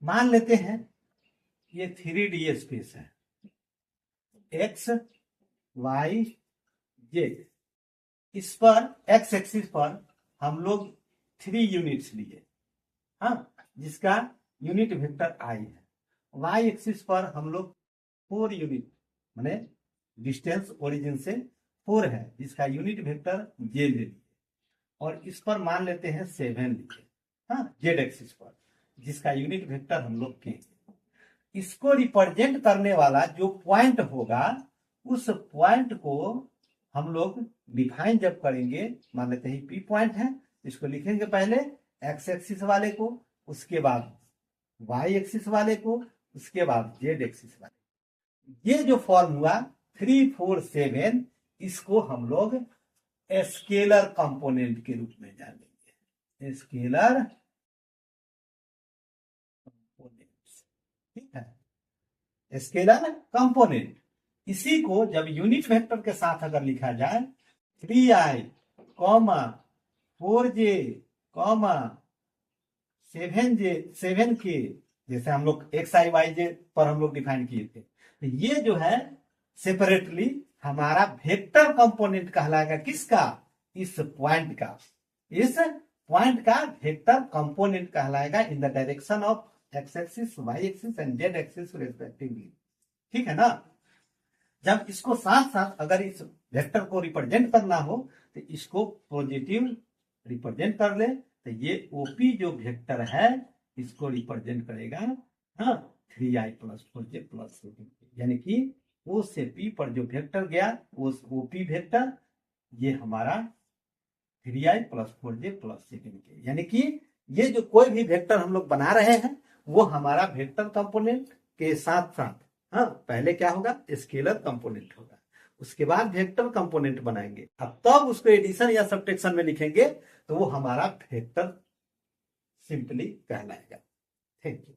मान लेते हैं ये 3D स्पेस है, एक्स वाई जेड। इस पर एक्स एक्सिस पर हम लोग 3 यूनिट्स लिए, हाँ, जिसका यूनिट वेक्टर आई है। वाई एक्सिस पर हम लोग 4 यूनिट माने डिस्टेंस ओरिजिन से 4 है, जिसका यूनिट वेक्टर जे ले लिए। और इस पर मान लेते हैं 7 लिए, हाँ, जेड एक्सिस पर, जिसका यूनिट वेक्टर हम लोग के। इसको रिप्रेजेंट करने वाला जो पॉइंट होगा, उस पॉइंट को हम लोग डिफाइन जब करेंगे, मान लेते हैं पी पॉइंट है, इसको लिखेंगे पहले एक्स एक्सिस वाले को, उसके बाद वाई एक्सिस वाले को, उसके बाद जेड एक्सिस वाले। ये जो फॉर्म हुआ 3 4 7, इसको हम लोग स्केलर कंपोनेंट के रूप में जानेंगे, स्केलर कंपोनेंट्स, ठीक है, स्केलर कंपोनेंट। इसी को जब यूनिट वेक्टर के साथ अगर लिखा जाए 3i, 4j, 7k, जैसे हम लोग एक्स आई वाई जे पर हम लोग डिफाइन किए थे, तो ये जो है सेपरेटली हमारा वेक्टर कंपोनेंट कहलाएगा। किसका? इस पॉइंट का, इस पॉइंट का वेक्टर कंपोनेंट कहलाएगा in the direction of x axis, y axis and z axis respectively, ठीक है ना। जब इसको साथ साथ अगर इस वेक्टर को रिप्रेजेंट करना हो तो इसको पॉजिटिव रिप्रेजेंट कर ले, तो ये ओपी जो वेक्टर है इसको रिप्रेजेंट करेगा, हाँ, 3i + 4j + 7, यानी कि ओ से पी पर जो वेक्टर गया वो ओपी वेक्टर, ये हमारा 3i + 4j + 7k, यानी कि ये जो कोई भी वेक्टर हम लोग बना रहे हैं वो हमारा वेक्टर कंपोनेंट के साथ साथ, हाँ, पहले क्या होगा, स्केलर कंपोनेंट होगा, उसके बाद वेक्टर कंपोनेंट बनाएंगे, अब तब उसको एडिशन या सब्ट्रैक्शन में लिखेंगे तो वो हमारा वेक्टर सिंपली कहलाएगा। Thank you.